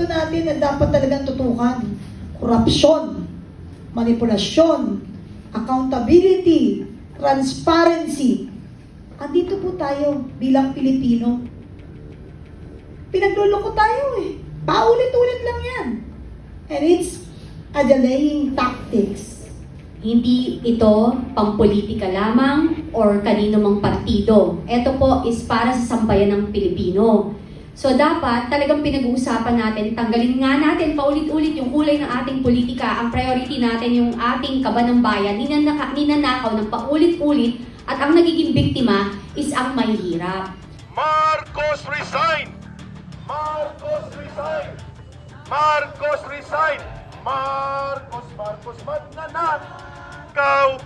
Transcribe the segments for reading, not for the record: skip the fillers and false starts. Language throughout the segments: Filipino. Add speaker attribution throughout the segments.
Speaker 1: natin na dapat talagang tutukan. Korupsyon, manipulasyon, accountability, transparency. Andito po tayo bilang Pilipino. Pinagluloko tayo eh. Paulit-ulit lang yan. And it's a delaying tactics.
Speaker 2: Hindi ito pampolitika lamang or kanino mang partido. Ito po is para sa sambayan ng Pilipino. So dapat talagang pinag-uusapan natin, tanggalin nga natin paulit-ulit yung kulay ng ating politika. Ang priority natin yung ating kaba ng bayan, ninanakaw ng paulit-ulit at ang nagiging biktima is ang mahihirap.
Speaker 3: Marcos resign! Marcos resign! Marcos resign! Marcos magnanakaw!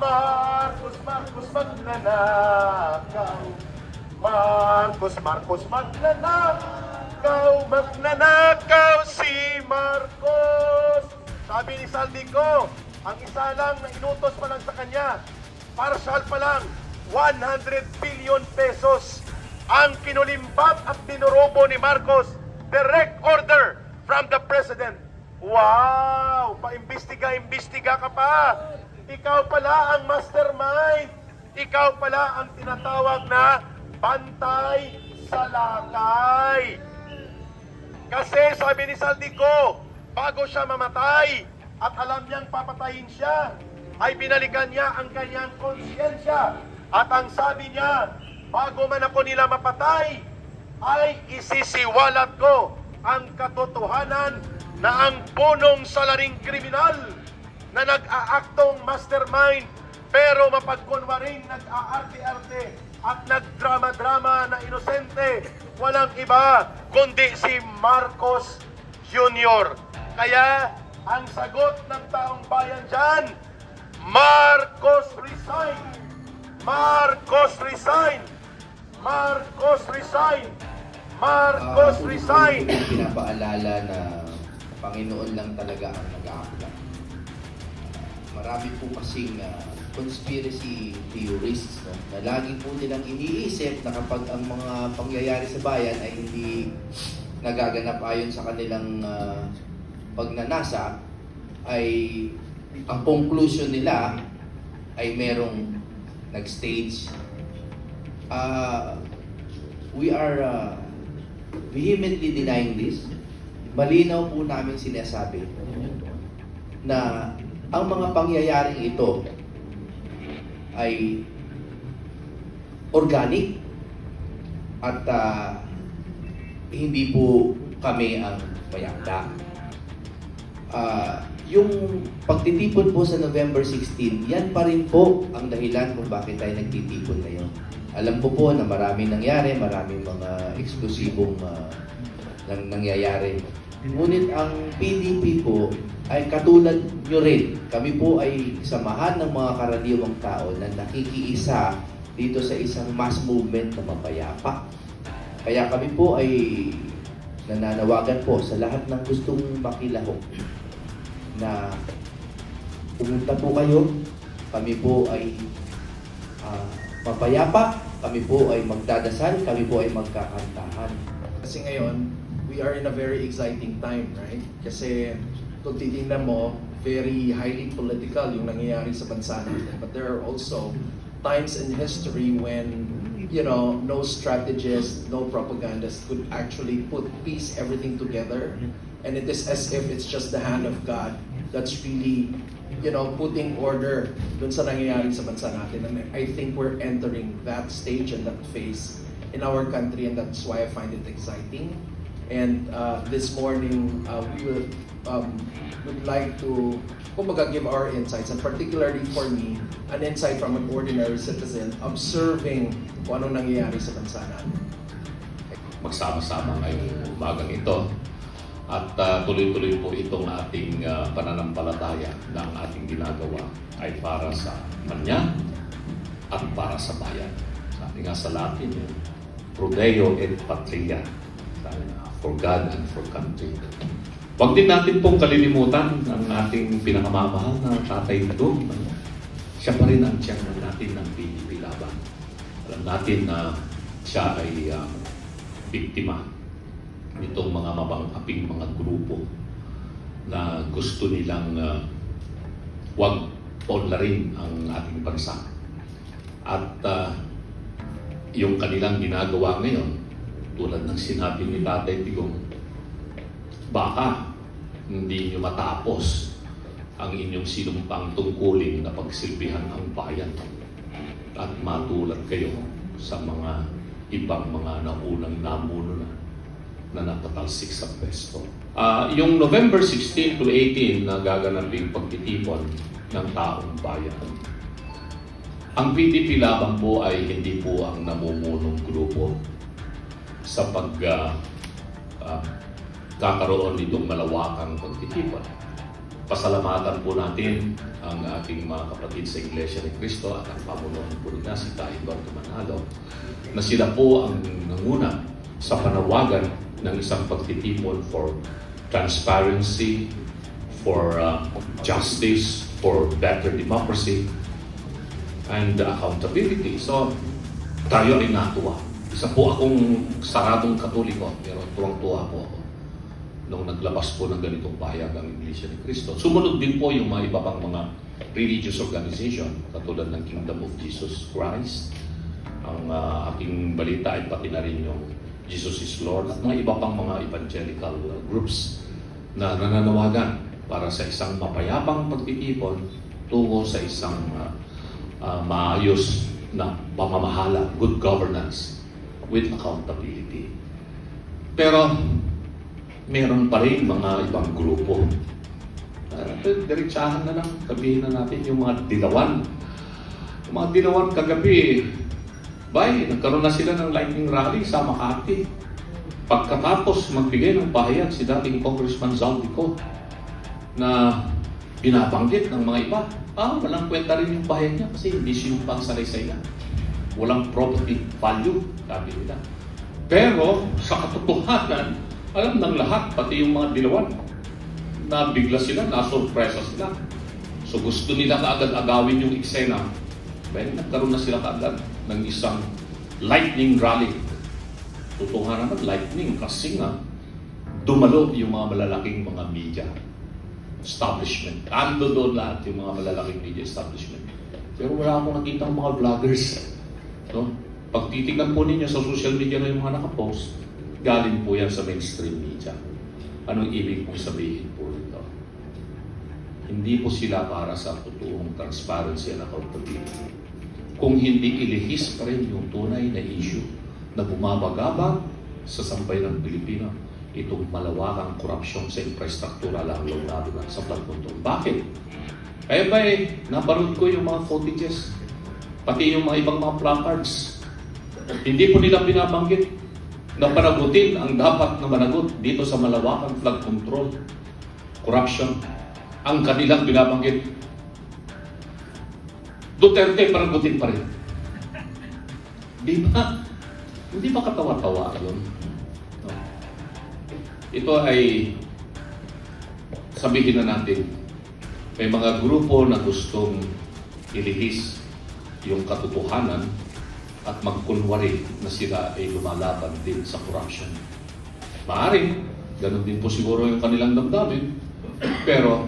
Speaker 3: Marcos magnanakaw! Marcos magnanakaw si Marcos! Sabi ni Saldico, ang isa lang na inutos pa lang sa kanya, partial pa lang, 100 billion pesos ang kinulimbat at dinurobo ni Marcos. Direct order from the President. Wow! Paimbestiga-imbestiga ka pa. Ikaw pala ang mastermind. Ikaw pala ang tinatawag na bantay sa lakay. Kasi sabi ni Saldico, bago siya mamatay at alam niyang papatayin siya, ay binalikan niya ang kanyang konsyensya. At ang sabi niya, bago man ako nila mapatay, ay isisiwalat ko ang katotohanan na ang punong salaring kriminal na nag-aaktong mastermind pero mapagkunwaring nag-aarte-arte at nagdrama-drama na inosente, walang iba kundi si Marcos Jr. Kaya ang sagot ng taong bayan dyan, Marcos resign! Marcos resign! Marcos resign! Marcos resign!
Speaker 4: Pinapaalala na Panginoon lang talaga ang nag-aakla. Marami po kasing conspiracy theorists, no, na lagi po nilang iniisip na kapag ang mga pangyayari sa bayan ay hindi nagaganap ayon sa kanilang pagnanasa, ay ang conclusion nila ay merong nag-stage. We are vehemently denying this. Malinaw po namin sinasabi na ang mga pangyayaring ito ay organic at hindi po kami ang mayakda. Yung pagtitipon po sa November 16, yan pa rin po ang dahilan kung bakit tayo nagtitipon ngayon. Alam ko po na maraming nangyari, maraming mga eksklusibong nangyayari. Ngunit ang PDP po ay katulad nyo rin. Kami po ay samahan ng mga karaniwang tao na nakikiisa dito sa isang mass movement na mapayapa. Kaya kami po ay nananawagan po sa lahat ng gustong makilahok na pumunta po kayo. Kami po ay mapayapa, kami po ay magdadasal, kami po ay magkakantahan.
Speaker 5: Kasi ngayon, we are in a very exciting time, right? Kasi kung titingnan mo, very highly political yung nangyayari sa bansa natin. But there are also times in history when, you know, no strategist, no propagandist could actually put piece everything together. And it is as if it's just the hand of God that's really, you know, putting order dun sa nangyayari sa bansa natin. And I think we're entering that stage and that phase in our country, and that's why I find it exciting. And this morning, we would like to kumbaga, give our insights, and particularly for me, an insight from an ordinary citizen observing kung anong nangyayari sa bansa natin.
Speaker 6: Magsama-sama ngayong umagang ito at tuloy-tuloy po itong ating pananampalataya na ang ating ginagawa ay para sa Kanya at para sa bayan. Sabi nga sa Latin, Pro Deo et Patria, for God and for country. Huwag din natin pong kalilimutan ang ating pinakamamahal na Tatay Digong. Siya pa rin ang chairman natin ng PDP Laban. Alam natin na siya ay biktima nitong mga mabangkaping mga grupo na gusto nilang wag onlarin ang ating bansa. At yung kanilang ginagawa ngayon, tulad ng sinabi ni Tatay Digong, baka hindi nyo matapos ang inyong sinumpang tungkulin na pagsilbihan ang bayan at matulad kayo sa mga ibang mga naunang namuno na napatalsik sa pwesto. Yung November 16 to 18 na gaganaping pagtitipon ng taong bayan. Ang PDP Labang po ay hindi po ang namumunong grupo sa kakaroon nitong malawakang pagtitipon. Pasalamatan po natin ang ating mga kapatid sa Iglesia ni Cristo at ang pamunuan po na si Eduardo Manalo na sila po ang nanguna sa panawagan ng isang pagtitipon for transparency, for justice, for better democracy, and accountability. So, tayo ay natuwa. Isa po akong saradong Katoliko, pero tuwang-tuwa po ako nung naglabas po ng ganitong pahayag ang Iglesia ni Cristo. Sumunod din po yung mga iba pang mga religious organization, katulad ng Kingdom of Jesus Christ. Ang aking balita ay pati na rin yung Jesus is Lord at mga iba pang mga evangelical groups na nananawagan para sa isang mapayapang pagtitipon tungo sa isang maayos na pamamahala, good governance with accountability. Pero meron pa rin mga ibang grupo. Diretsahan na lang, sabihin na natin yung mga dilawan. Yung mga dilawan kagabi, nagkaroon na sila ng lightning rally sa Makati. Pagkatapos magbigay ng pahayag si dating Congressman Zaldico na binabanggit ng mga iba, walang kwenta rin yung pahayag niya kasi hindi sinumpang salaysay niya. Walang property value, sabi nila. Pero sa katotohanan, alam ng lahat, pati yung mga dilawan, na bigla sila, nasurpresa sila. So gusto nila kaagad agawin yung eksena. Nagkaroon na sila kaagad ng isang lightning rally. Totoo nga naman, lightning, kasi nga, dumalo yung mga malalaking mga media establishment. Ando doon lahat yung mga malalaking media establishment. Pero wala akong nakita ng mga vloggers. No? Pag titignan po ninyo sa social media na yung mga nakapost, galing po yan sa mainstream media. Anong ibig pong sabihin po ito? Hindi po sila para sa totoong transparency and accountability. Kung hindi ilihis pa rin yung tunay na issue na bumabagabag sa sampay ng Pilipino, itong malawakang korupsyon sa infrastruktura lalo na sa flood control. Bakit? Naparod ko yung mga footages, pati yung mga ibang mga placards. Hindi po nila binabanggit na panagutin ang dapat na managot dito sa malawakang flood control, corruption. Ang kanilang binabanggit, Duterte panagutin pa rin. Di ba? Hindi ba katawa-tawa yun? No. Ito ay, sabihin na natin, may mga grupo na gustong ilihis yung katotohanan at magkunwari na sila ay lumalaban din sa corruption. Maaring, ganun din po siguro yung kanilang damdamin, pero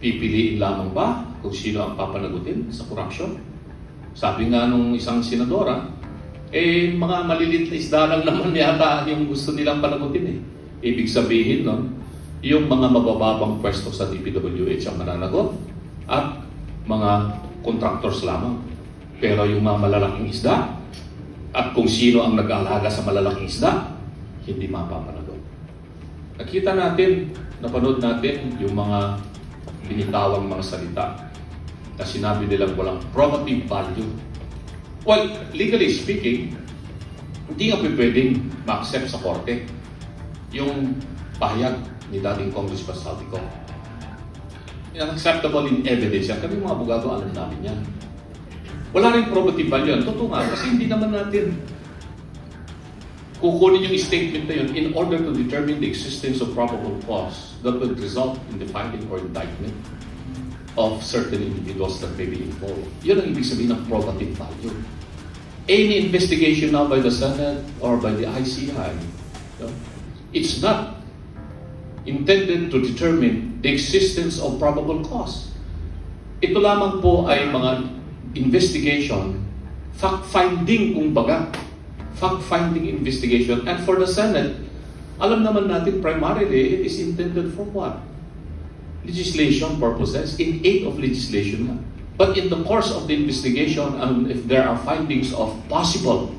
Speaker 6: pipiliin lamang ba kung sino ang papanagutin sa corruption? Sabi nga nung isang senadora, mga malilit na isda lang naman yata yung gusto nilang panagutin . Ibig sabihin nun, yung mga mabababang pwesto sa DPWH ang mananagot at mga contractors lamang. Pero yung mga malalaking isda at kung sino ang nag-aalaga sa malalaking isda, hindi mapapanagot. Nakita natin, napanood natin yung mga binitawang mga salita na sinabi nilang walang probative value. Well, legally speaking, hindi nga pwedeng ma-accept sa korte yung pahayag ni dating Congressman Zaldico. Unacceptable in evidence yan. Kami mga abogado, alam namin yan. Wala rin probative value yan. Totoo nga, kasi hindi naman natin kukunin yung statement na yun in order to determine the existence of probable cause that would result in the finding or indictment of certain individuals that may be involved. Yun ang ibig sabihin ng probative value. Any investigation now by the Senate or by the ICI, It's not intended to determine the existence of probable cause. Ito lamang po ay mga investigation, fact-finding kumbaga, fact-finding investigation. And for the Senate, alam naman natin primarily it is intended for what? Legislation purposes, in aid of legislation na. But in the course of the investigation, if there are findings of possible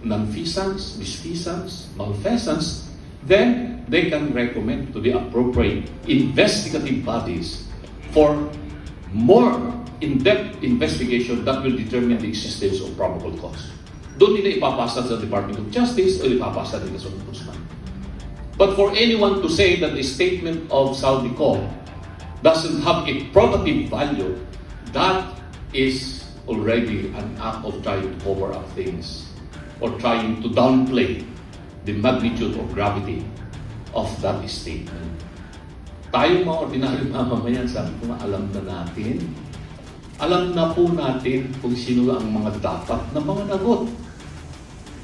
Speaker 6: nonfeasance, misfeasance, malfeasance, then they can recommend to the appropriate investigative bodies for more in-depth investigation that will determine the existence of probable cause. Doon nila ipapasa sa Department of Justice o ipapasa nila sa Ombudsman. But for anyone to say that the statement of Saldico doesn't have a probative value, that is already an act of trying to cover up things or trying to downplay the magnitude or gravity of that statement. Tayong mga ordinary mamamayan, sabi ko nga, alam na natin. Alam na po natin kung sino ang mga dapat na mga nagot.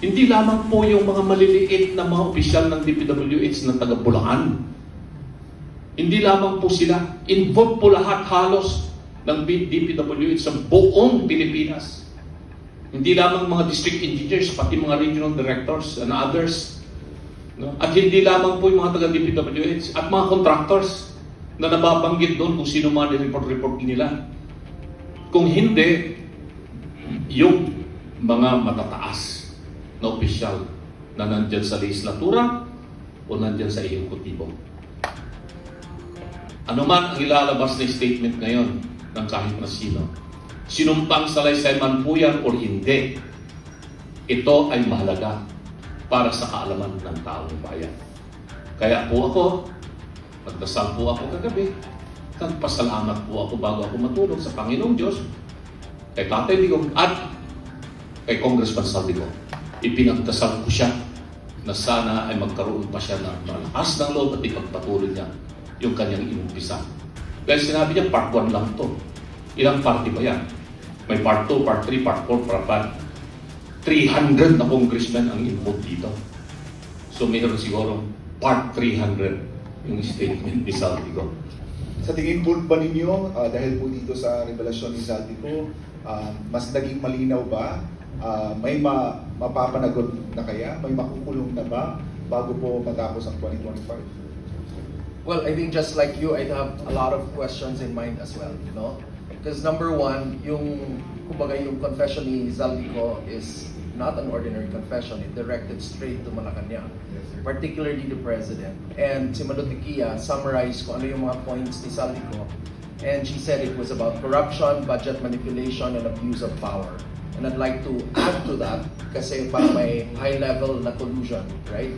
Speaker 6: Hindi lamang po yung mga maliliit na mga opisyal ng DPWH na taga Bulacan. Hindi lamang po sila. Involved po lahat halos ng DPWH sa buong Pilipinas. Hindi lamang mga district engineers, pati mga regional directors and others. No? At hindi lamang po yung mga taga-DPWH at mga contractors na nababanggit doon kung sino man report nila. Kung hindi, yung mga matataas na opisyal na nandyan sa legislatura o nandyan sa ehekutibo. Ano man ang ilalabas na statement ngayon ng kahit na sino, sinumpang salaysay man po yan o hindi, ito ay mahalaga para sa kaalaman ng taong bayan. Kaya po ako, nagdasal po ako kagabi, nagpasalamat po ako bago ako matulog sa Panginoong Diyos, kay Tatay Digong at kay Congressman Saldico. Ipinagdasal ko siya na sana ay magkaroon pa siya ng malakas ng loob at ipagpatuloy niya yung kanyang inumpisa. Dahil sinabi niya, part 1 lang to. Ilang party ba yan? May part 2, part 3, part 4, part 5. 300 na congressmen ang involved dito. So mayroon siguro part 300 yung statement ni Saldico.
Speaker 7: Sa tingin po ba ninyo, dahil po dito sa revelasyon ni Saldico, mas naging malinaw ba? May mapapanagot na kaya? May makukulong na ba bago po matapos ang 2025?
Speaker 5: Well, I think just like you, I have a lot of questions in mind as well, you know? Because number one, kumbaga yung confession ni Saldico is not an ordinary confession. It directed straight to Malacanang, particularly the President. And si Malutikia summarized kung ano yung mga points ni Saldico. And she said it was about corruption, budget manipulation, and abuse of power. And I'd like to add to that kasi parang may high level na collusion, right,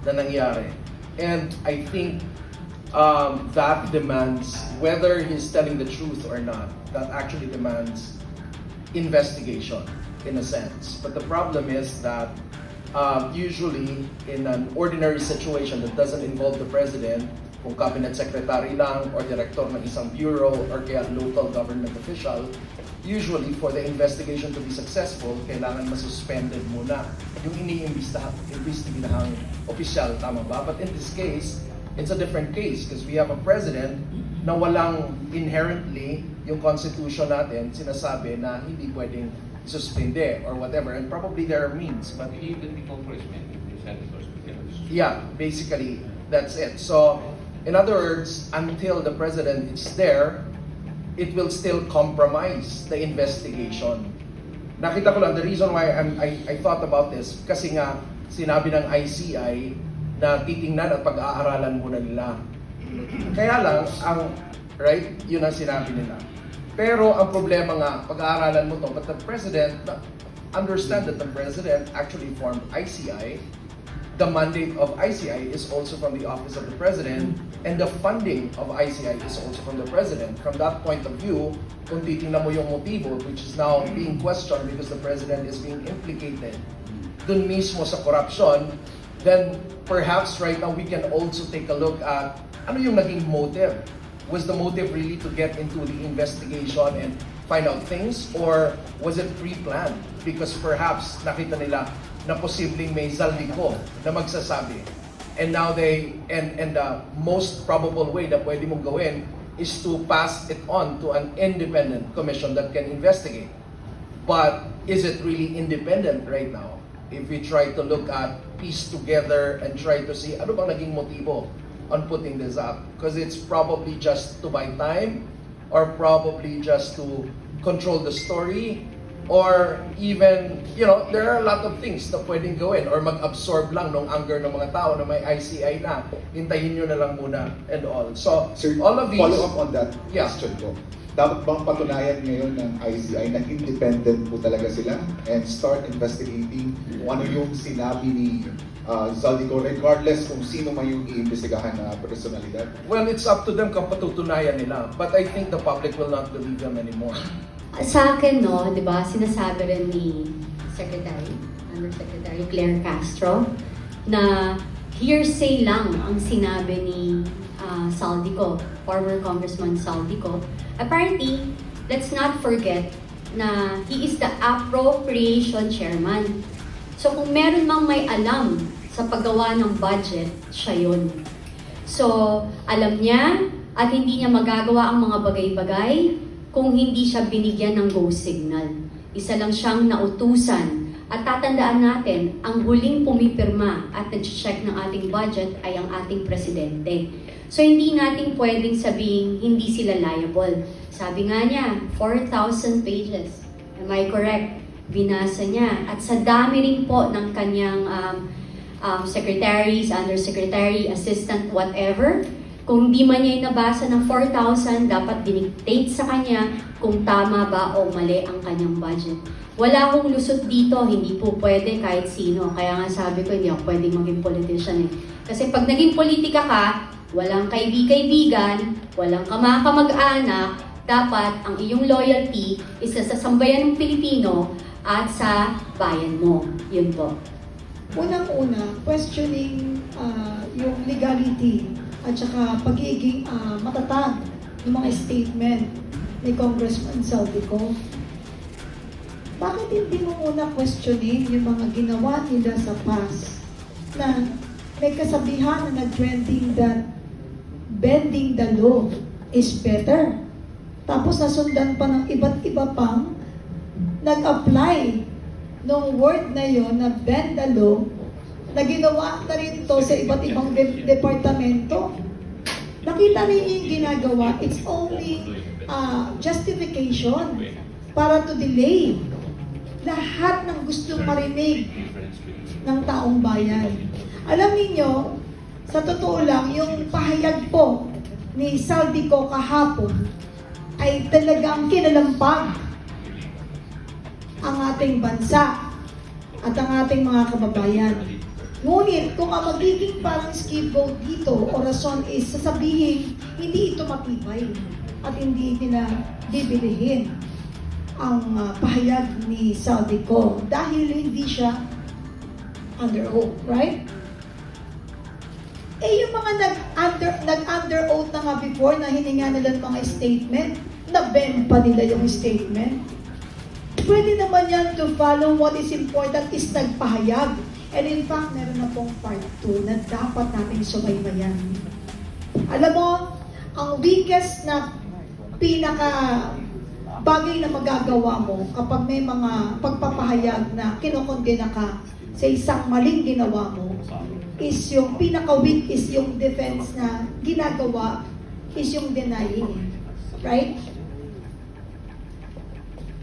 Speaker 5: na nangyari. And I think that demands, whether he's telling the truth or not, that actually demands investigation in a sense. But the problem is that usually in an ordinary situation that doesn't involve the President, kung cabinet secretary lang or director ng isang bureau or kaya local government official, usually for the investigation to be successful, kailangan masuspended muna yung iniimbestihang opisyal, tama ba? But in this case, it's a different case because we have a president na walang inherently yung constitution natin sinasabi na hindi pwedeng suspende or whatever, and probably there are means, but
Speaker 6: Even the congressmen, the senators,
Speaker 5: yeah, basically that's it. So in other words, until the president is there, it will still compromise the investigation. Nakita ko lang, the reason why I thought about this, kasi nga sinabi ng ICI na titingnan at pag-aaralan muna nila. Kaya lang, right, yun ang sinabi nila. Pero ang problema nga, pag-aaralan mo to, but the President, understand that the President actually formed ICI. The mandate of ICI is also from the Office of the President, and the funding of ICI is also from the President. From that point of view, kung titingnan mo yung motibo, which is now being questioned because the President is being implicated dun mismo sa corruption, then perhaps right now we can also take a look at ano yung naging motive. Was the motive really to get into the investigation and find out things, or was it pre-planned? Because perhaps nakita nila na posibleng may Zaldico na magsasabi. And now the most probable way na pwede mong gawin is to pass it on to an independent commission that can investigate. But is it really independent right now? If we try to look at, piece together and try to see ano bang naging motibo on putting this up, because it's probably just to buy time, or probably just to control the story, or even, there are a lot of things na pwedeng gawin, or mag-absorb lang ng anger ng mga tao na may ICI na, hintayin nyo na lang muna, and all. So,
Speaker 7: Sir,
Speaker 5: all of these...
Speaker 7: follow up on that
Speaker 5: Yeah.
Speaker 7: question ko. Dapat bang patunayan ngayon ng ICI na independent po talaga sila and start investigating kung ano yung sinabi ni Zaldico regardless kung sino man yung iimbestigahan na personalidad?
Speaker 5: Well, it's up to them kung patutunayan nila. But I think the public will not believe them anymore.
Speaker 2: Sa akin, no, di ba, sinasabi rin ni Undersecretary Claire Castro na hearsay lang ang sinabi ni Zaldico, former Congressman Zaldico. Apparently, let's not forget na he is the appropriation chairman. So kung meron mang may alam sa paggawa ng budget, siya yun. So, alam niya at hindi niya magagawa ang mga bagay-bagay kung hindi siya binigyan ng go signal. Isa lang siyang nautusan. At tatandaan natin, ang huling pumipirma at nag-check ng ating budget ay ang ating presidente. So hindi natin pwedeng sabihin hindi sila liable. Sabi nga niya, 4,000 pages. Am I correct? Binasa niya. At sa dami rin po ng kanyang secretaries, undersecretary, assistant, whatever, kung di man niya nabasa ng 4,000, dapat dinictate sa kanya kung tama ba o mali ang kanyang budget. Wala akong lusot dito, hindi po pwede kahit sino. Kaya nga sabi ko, hindi ako pwedeng maging politician eh. Kasi pag naging politika ka, walang kaibigan, walang kamag-anak, dapat ang iyong loyalty is sa sambayan ng Pilipino at sa bayan mo. Yun po.
Speaker 1: Unang-una, questioning yung legality at saka pagiging matatag ng mga statement ni Congressman Zaldico. Bakit hindi mo muna questioning yung mga ginawa nila sa past na may kasabihan na nag-trending that bending the law is better. Tapos nasundan pa ng iba't iba pang nag-apply ng word na yon na bend the law na ginawa na rin to sa iba't ibang departamento. Nakita niyo yung ginagawa, it's only justification para to delay lahat ng gustong marinig ng taong bayan. Alam niyo, sa totoo lang, yung pahayag po ni Zaldico kahapon ay talagang kinalampag ang ating bansa at ang ating mga kababayan. Ngunit kung ang magiging parang scapegoat dito o rason is sasabihin, hindi ito matibay at hindi nila bibilihin ang pahayag ni Zaldico dahil hindi siya under oath, right? Eh yung mga nag-under oath na nga before na hininga nila ng mga statement, na-bend pa nila yung statement. Pwede naman yan to follow what is important is nagpahayag. And in fact, meron na pong part 2 na dapat natin subaybayan. Alam mo, ang weakest na pinaka bagay na magagawa mo kapag may mga pagpapahayag na kinokondena ka sa isang maling ginawa mo is yung pinaka-weak is yung defense na ginagawa is yung denying. Right?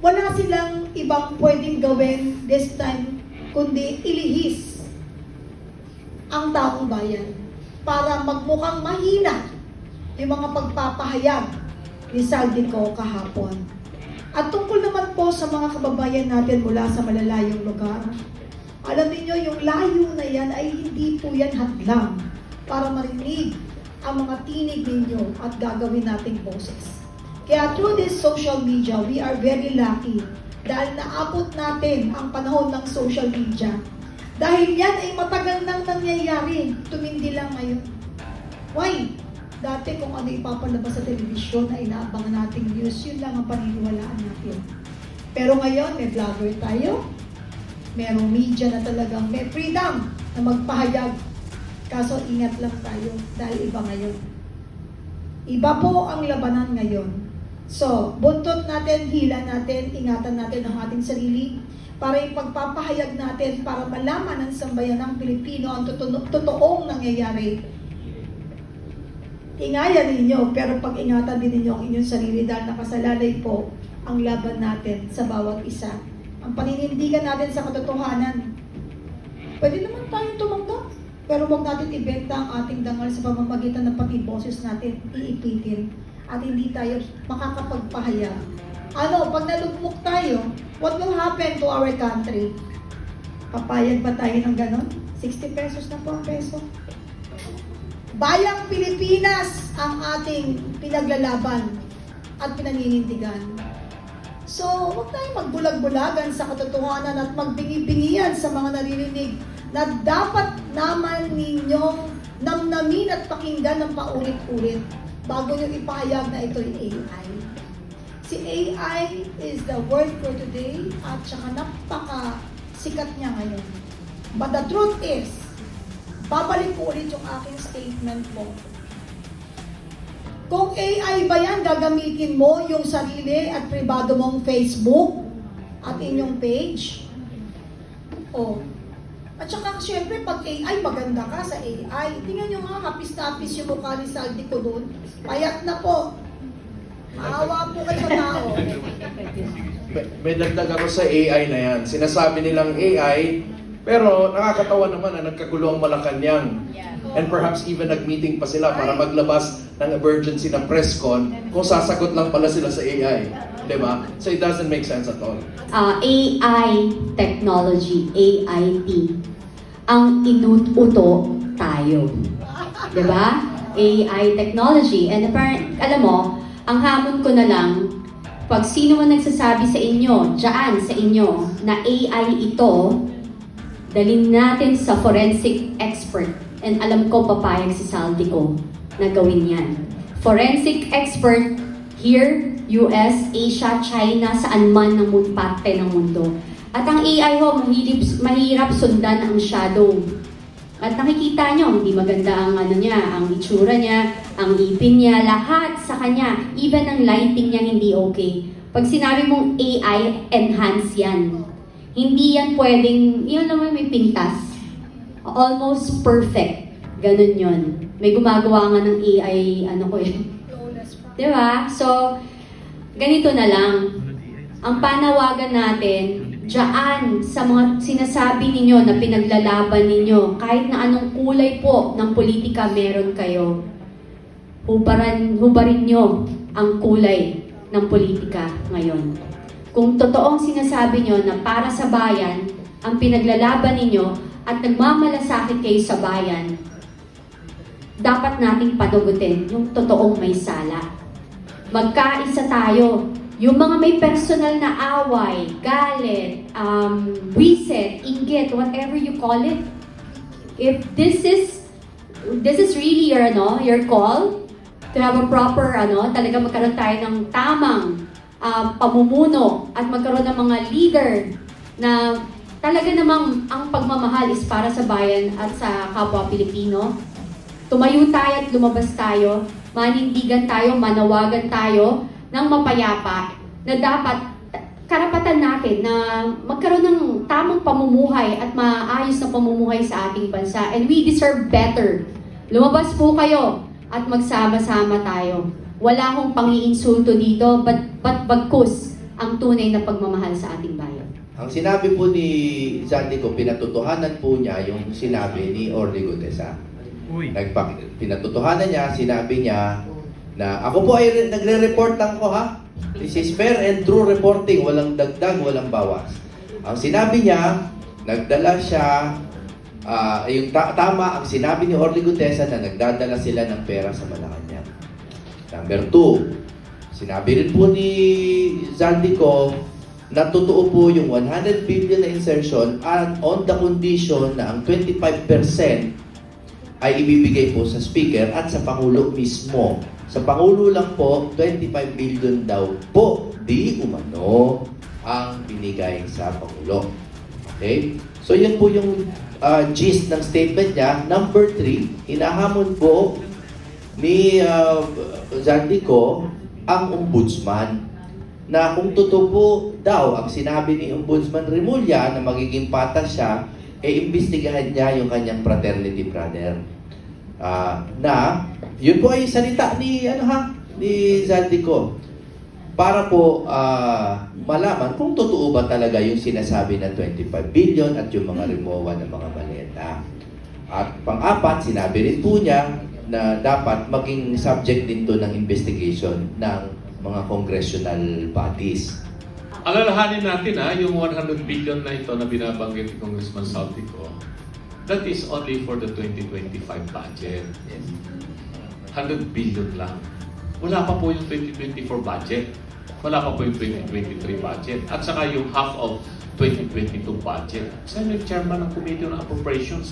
Speaker 1: Wala silang ibang pwedeng gawin this time kundi ilihis ang taong bayan para magmukhang mahina yung mga pagpapahayag ni Zaldico kahapon. At tungkol naman po sa mga kababayan natin mula sa malalayong lugar, alam niyo yung layo na yan ay hindi po yan hadlang para marinig ang mga tinig ninyo at gagawin nating boses. Kaya through this social media, we are very lucky dahil naabot natin ang panahon ng social media. Dahil yan ay matagal nang nangyayari, tumindi lang ngayon. Why? Dati kung ano ipapalabas sa telebisyon na inaabangan nating news, yun lang ang paniniwalaan natin. Pero ngayon, may vlogger tayo, Merong media na talagang may freedom na magpahayag. Kaso ingat lang tayo dahil iba ngayon. Iba po ang labanan ngayon. So, buntot natin, hila natin, ingatan natin ang ating sarili para ipagpapahayag natin para malaman ng sambayan ng Pilipino ang totoong nangyayari. Ingayan ninyo, pero pag-ingatan din ninyo ang inyong sarili dahil nakasalalay po ang laban natin sa bawat isa. Ang paninindigan natin sa katotohanan. Pwede naman tayong tumanggap, pero huwag natin ibenta ang ating dangal sa pamamagitan ng pati boses natin, iipitin, at hindi tayo makakapagpahayag. Ano, pag nalugmok tayo, what will happen to our country? Papayag ba tayo ng ganon? 60 pesos na po ang peso. Bayang Pilipinas ang ating pinaglalaban at pinaninindigan. So, huwag tayong magbulag-bulagan sa katotohanan at magbingi-bingian sa mga naririnig na dapat naman ninyong namnamin at pakinggan ng paulit-ulit bago nyo ipahayag na ito'y AI. Si AI is the word for today at saka napaka-sikat niya ngayon. But the truth is, babalik ko ulit yung aking statement po. Kung AI ba yan, gagamitin mo yung sarili at pribado mong Facebook at inyong page? O, at saka syempre pag AI, maganda ka sa AI. Tingnan nyo nga, hapis-tapis yung mukha ni Saldi ko doon. Payat na po. Maawa po kayo sa tao.
Speaker 5: May dagdag ako sa AI na yan. Sinasabi nilang AI, pero nakakatawa naman na nagkagulo ang Malacanang. And perhaps even nag-meeting pa sila para maglabas ng emergency na press con kung sasagot lang pala sila sa AI. Diba? So it doesn't make sense at all.
Speaker 2: AI technology, AIT, ang inuuto tayo. Diba? AI technology. And apparently, alam mo, ang hamon ko na lang, pag sino man nagsasabi sa inyo, dyan sa inyo, na AI ito, dalhin natin sa forensic expert. And alam ko, papayag si Saldi ko na gawin yan. Forensic expert here, US, Asia, China, saan man ng parte ng mundo. At ang AI ho, mahirap sundan ang shadow. At nakikita nyo, hindi maganda ang ano niya, ang itsura niya, ang ipin niya, lahat sa kanya. Even ang lighting niya hindi okay. Pag sinabi mong AI, enhance yan. Hindi yan pwedeng, yun naman may pintas. Almost perfect. Ganun yun. May gumagawa nga ng AI, ano ko yun. Diba? So, ganito na lang. Ang panawagan natin, dyan sa mga sinasabi ninyo na pinaglalaban ninyo, kahit na anong kulay po ng politika meron kayo, hubarin nyo ang kulay ng politika ngayon. Kung totoong sinasabi nyo na para sa bayan, ang pinaglalaban ninyo, at nagmamalasakit kayo sa bayan, dapat nating panugutin yung totoong may sala. Magkaisa tayo. Yung mga may personal na away, galit, wiset, inggit, whatever you call it, if this is really your call to have a proper, talaga magkaroon tayo ng tamang pamumuno at magkaroon ng mga leader na talaga namang ang pagmamahal is para sa bayan at sa kapwa Pilipino. Tumayo tayo at lumabas tayo, manindigan tayo, manawagan tayo ng mapayapa na dapat karapatan natin na magkaroon ng tamang pamumuhay at maayos na pamumuhay sa ating bansa. And we deserve better. Lumabas po kayo at magsama-sama tayo. Wala akong pang-iinsulto dito, but bagkus ang tunay na pagmamahal sa ating bayan.
Speaker 4: Ang sinabi po ni Sandy ko, pinatotohanan po niya yung sinabi ni Orly Gutesa. Pinatotohanan niya, sinabi niya na ako po ay nagre-report lang ko ha. This is fair and true reporting, walang dagdag, walang bawas. Ang sinabi niya, nagdala siya, tama ang sinabi ni Orly Gutesa na nagdadala sila ng pera sa Malacanang. Number 2, sinabi rin po ni Sandy ko, na totoo po yung 100 billion na insertion and on the condition na ang 25% ay ibibigay po sa Speaker at sa Pangulo mismo. Sa Pangulo lang po, 25 billion daw po, di umano ang binigay sa Pangulo. Okay? So yun po yung gist ng statement niya. Number 3, hinahamon po ni Zaldico ang ombudsman na kung totoo po daw ang sinabi ni Ombudsman Remulla na magiging patas siya, imbestigahan niya yung kanyang fraternity brother. Na yun po ay salita ni ni Zaldico para po malaman kung totoo ba talaga yung sinasabi na 25 billion at yung mga remowa ng mga maleta. At pang-apat, sinabi rin po niya na dapat maging subject din to ng investigation ng mga congressional bodies.
Speaker 6: Alalahanin natin yung 100 billion na ito na binabanggit ni Congressman Saltico, that is only for the 2025 budget.
Speaker 4: Yes.
Speaker 6: 100 billion lang. Wala pa po yung 2024 budget. Wala pa po yung 2023 budget. At saka yung half of 2022 budget. Siya yung chairman ng Committee on Appropriations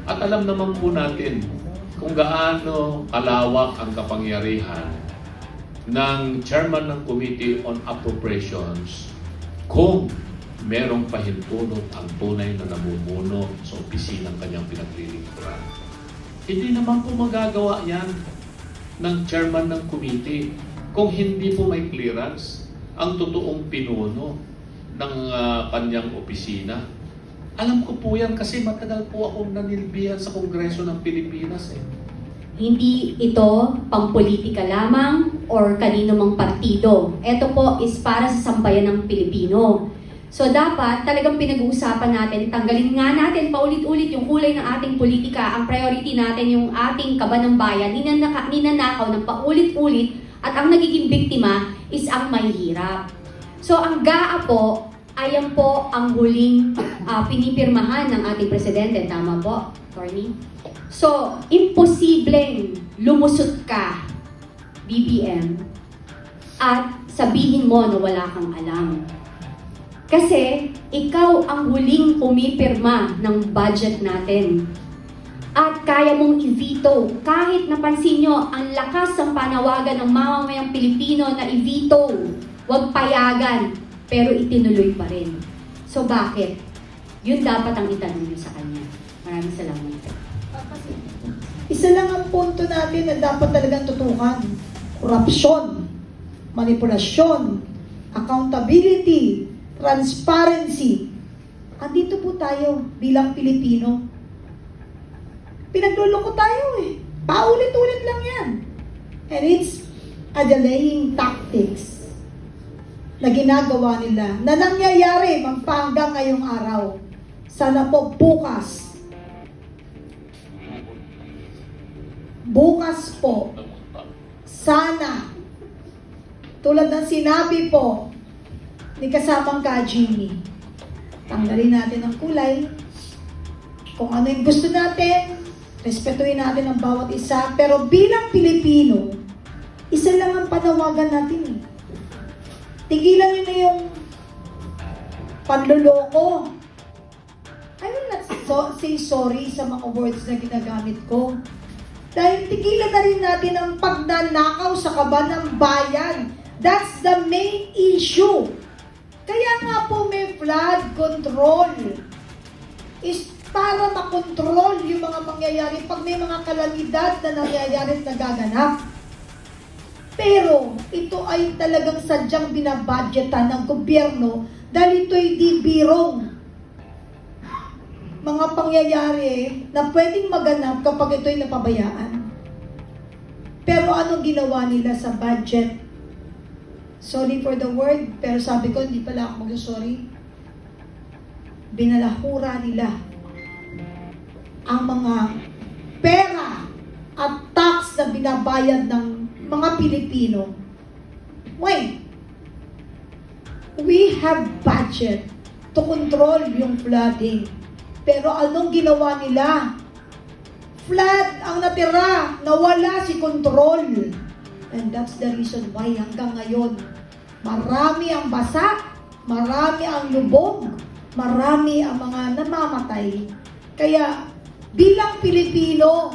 Speaker 6: At alam naman po natin kung gaano kalawak ang kapangyarihan ng chairman ng Committee on Appropriations kung merong pahintulot ang tunay na namumuno sa opisinang kanyang pinaglilingkuran. Hindi naman po magagawa yan ng chairman ng committee kung hindi po may clearance ang totoong pinuno ng kanyang opisina. Alam ko po yan kasi matagal po akong nanilbihan sa Kongreso ng Pilipinas
Speaker 2: Hindi ito pampolitika lamang or kanino mang partido. Ito po is para sa sambayan ng Pilipino. So dapat talagang pinag-uusapan natin, tanggalin nga natin paulit-ulit yung kulay ng ating politika. Ang priority natin yung ating kaba ng bayan, ninanakaw ng paulit-ulit at ang nagiging biktima is ang mahihirap. So ang GAA po, ayan po ang huling pinipirmahan ng ating presidente. Tama po, Attorney? So, imposibleng lumusot ka, BBM, at sabihin mo na wala kang alam. Kasi ikaw ang huling pumipirma ng budget natin. At kaya mong i-veto. Kahit napansin nyo, ang lakas ng panawagan ng mamamayang Pilipino na i-veto. Huwag payagan, pero itinuloy pa rin. So bakit? Yun dapat ang itanong nyo sa kanya. Maraming salamat.
Speaker 1: Isa lang ang punto natin na dapat talagang tutukan. Korupsyon, manipulasyon, accountability, transparency. Andito po tayo bilang Pilipino. Pinagluloko tayo Paulit-ulit lang yan. And it's a delaying tactics na ginagawa nila na nangyayari hanggang ngayong araw. Sana po bukas po, sana, tulad ng sinabi po ni kasamang Jimmy, tanggalin natin ang kulay, kung ano yung gusto natin, respetuhin natin ang bawat isa, pero bilang Pilipino, isa lang ang panawagan natin Tigilan nyo na yung panloloko. I will not say sorry sa mga words na ginagamit ko. Dahil tigilan na rin natin ang pagnanakaw sa kaba ng bayan. That's the main issue. Kaya nga po may flood control. Is para makontrol yung mga mangyayari pag may mga kalamidad na nangyayari at nagaganap. Pero ito ay talagang sadyang binabudgetan ng gobyerno dahil ito'y di birong mga pangyayari na pwedeng maganap kapag ito'y napabayaan. Pero anong ginawa nila sa budget? Sorry for the word, pero sabi ko, hindi pala ako mag-sorry. Binalahura nila ang mga pera at tax na binabayad ng mga Pilipino. Wait, we have budget to control yung flooding. Pero anong ginawa nila? Flood ang natira, nawala si control. And that's the reason why hanggang ngayon, marami ang basa, marami ang lubog, marami ang mga namamatay. Kaya bilang Pilipino,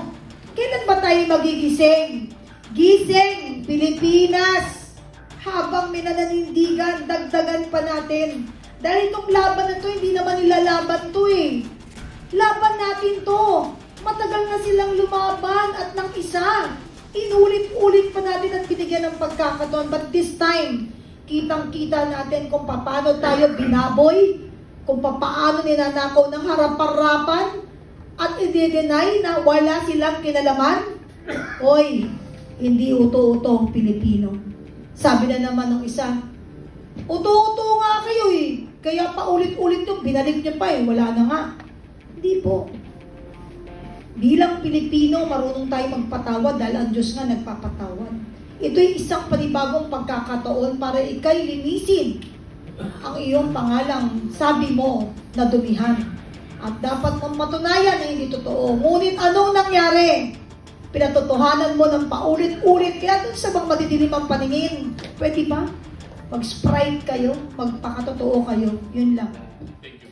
Speaker 1: kailan ba tayo magigising? Gising, Pilipinas! Habang minananindigan, dagdagan pa natin Dahil itong laban na to, hindi naman nila laban to eh. Laban natin to. Matagal na silang lumaban at ng isa. Inulit-ulit pa natin at binigyan ng pagkakataon. But this time, kitang-kita natin kung paano tayo binaboy, kung paano ninanakaw ng harap-harapan, at i-deny na wala silang kinalaman. Hoy, hindi uto-uto ang Pilipino. Sabi na naman ng isa, uto-uto nga kayo eh. Kaya paulit-ulit yung binalik niyo pa eh. Wala na nga. Hindi po. Bilang Pilipino, marunong tayo magpatawad dahil ang Diyos nga nagpapatawad. Ito'y isang panibagong pagkakataon para ikay linisin ang iyong pangalang sabi mo na dumihan. At dapat mong matunayan na hindi totoo. Ngunit anong nangyari? Pinatotohanan mo ng paulit-ulit. Kaya dun sa mga madidilim ang paningin, pwede ba? Mag-sprite kayo, magpakatotoo kayo. Yun lang.
Speaker 6: Thank you.